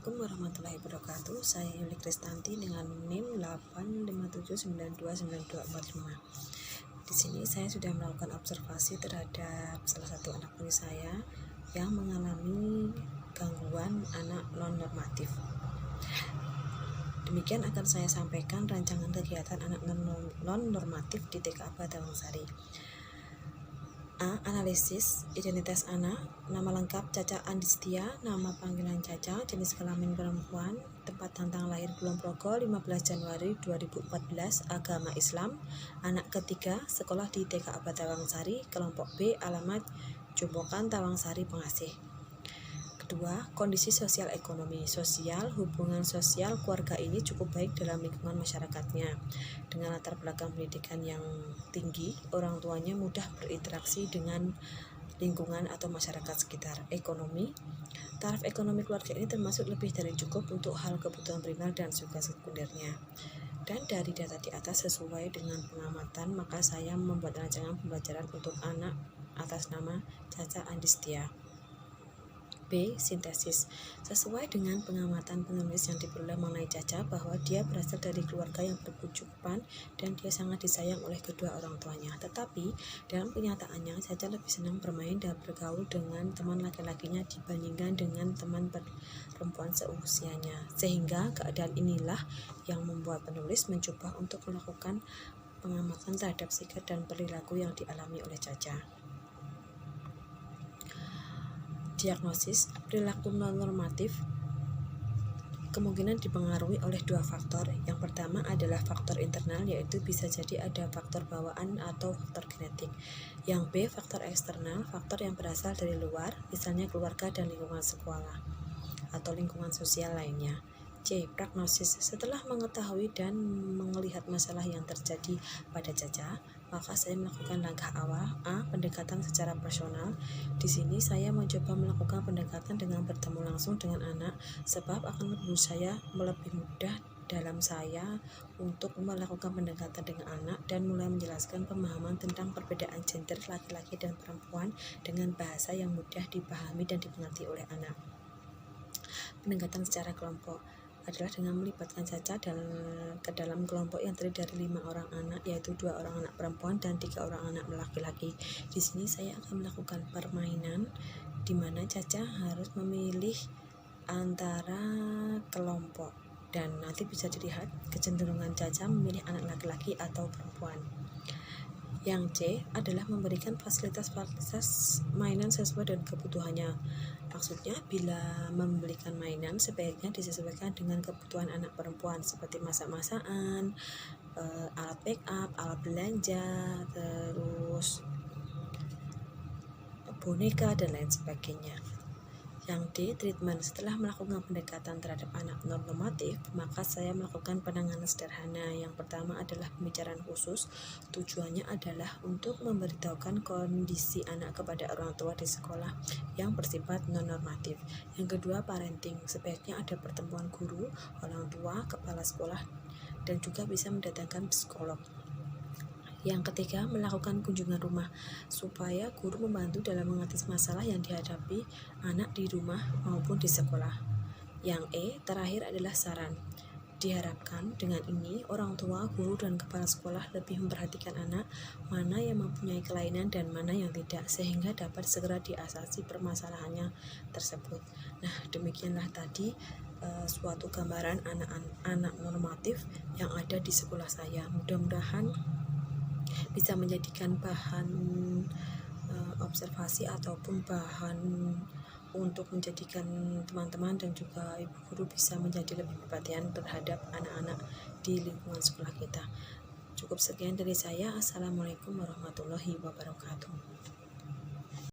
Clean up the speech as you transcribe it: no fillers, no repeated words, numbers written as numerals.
Assalamualaikum warahmatullahi wabarakatuh. Saya Yuli Kristanti dengan NIM 857929245. Di sini saya sudah melakukan observasi terhadap salah satu anak murid saya yang mengalami gangguan anak non-normatif. Demikian akan saya sampaikan rancangan kegiatan anak non-normatif di TK Batawangsari. A. Analisis identitas anak. Nama lengkap Caca Andistia, nama panggilan Caca, jenis kelamin perempuan, tempat tanggal lahir Kulon Progo 15 Januari 2014, agama Islam, anak ketiga, sekolah di TK Batawangsari, kelompok B, alamat Jombokan, Tawangsari, Pengasih. Kedua, kondisi sosial ekonomi. Sosial, hubungan sosial keluarga ini cukup baik dalam lingkungan masyarakatnya. Dengan latar belakang pendidikan yang tinggi, orang tuanya mudah berinteraksi dengan lingkungan atau masyarakat sekitar. Ekonomi, taraf ekonomi keluarga ini termasuk lebih dari cukup untuk hal kebutuhan primer dan juga sekundernya. Dan dari data di atas sesuai dengan pengamatan, maka saya membuat rancangan pembelajaran untuk anak atas nama Caca Andistia. B. Sintesis. Sesuai dengan pengamatan penulis yang diperoleh mengenai Caca bahwa dia berasal dari keluarga yang berkecukupan dan dia sangat disayang oleh kedua orang tuanya. Tetapi dalam kenyataannya Caca lebih senang bermain dan bergaul dengan teman laki-lakinya dibandingkan dengan teman perempuan seusianya. Sehingga keadaan inilah yang membuat penulis mencoba untuk melakukan pengamatan terhadap sikap dan perilaku yang dialami oleh Caca. Diagnosis, perilaku non-normatif kemungkinan dipengaruhi oleh dua faktor. Yang pertama adalah faktor internal, yaitu bisa jadi ada faktor bawaan atau faktor genetik. Yang B, faktor eksternal, faktor yang berasal dari luar, misalnya keluarga dan lingkungan sekolah atau lingkungan sosial lainnya. C. Prognosis. Setelah mengetahui dan melihat masalah yang terjadi pada Caca, maka saya melakukan langkah awal. A. Pendekatan secara personal. Di sini saya mencoba melakukan pendekatan dengan bertemu langsung dengan anak, sebab akan menurut saya lebih mudah dalam saya untuk melakukan pendekatan dengan anak dan mulai menjelaskan pemahaman tentang perbedaan gender laki-laki dan perempuan dengan bahasa yang mudah dipahami dan dimengerti oleh anak. Pendekatan secara kelompok adalah dengan melibatkan Caca ke dalam kelompok yang terdiri dari 5 orang anak, yaitu 2 orang anak perempuan dan 3 orang anak laki-laki. Di sini saya akan melakukan permainan di mana Caca harus memilih antara kelompok dan nanti bisa dilihat kecenderungan Caca memilih anak laki-laki atau perempuan. Yang C adalah memberikan fasilitas mainan sesuai dengan kebutuhannya. Maksudnya, bila membelikan mainan sebaiknya disesuaikan dengan kebutuhan anak perempuan seperti masak-masakan, alat make up, alat belanja, terus boneka dan lain sebagainya. Yang D, treatment. Setelah melakukan pendekatan terhadap anak non-normatif, maka saya melakukan penanganan sederhana. Yang pertama adalah pembicaraan khusus. Tujuannya adalah untuk memberitahukan kondisi anak kepada orang tua di sekolah yang bersifat non-normatif. Yang kedua, parenting. Sebaiknya ada pertemuan guru, orang tua, kepala sekolah, dan juga bisa mendatangkan psikolog. Yang ketiga, melakukan kunjungan rumah supaya guru membantu dalam mengatasi masalah yang dihadapi anak di rumah maupun di sekolah. Yang E, terakhir adalah saran. Diharapkan dengan ini orang tua, guru, dan kepala sekolah lebih memperhatikan anak mana yang mempunyai kelainan dan mana yang tidak, sehingga dapat segera diatasi permasalahannya tersebut. Nah, demikianlah tadi suatu gambaran anak-anak normatif yang ada di sekolah saya. Mudah-mudahan bisa menjadikan bahan observasi ataupun bahan untuk menjadikan teman-teman dan juga ibu guru bisa menjadi lebih perhatian terhadap anak-anak di lingkungan sekolah kita. Cukup sekian dari saya. Assalamualaikum warahmatullahi wabarakatuh.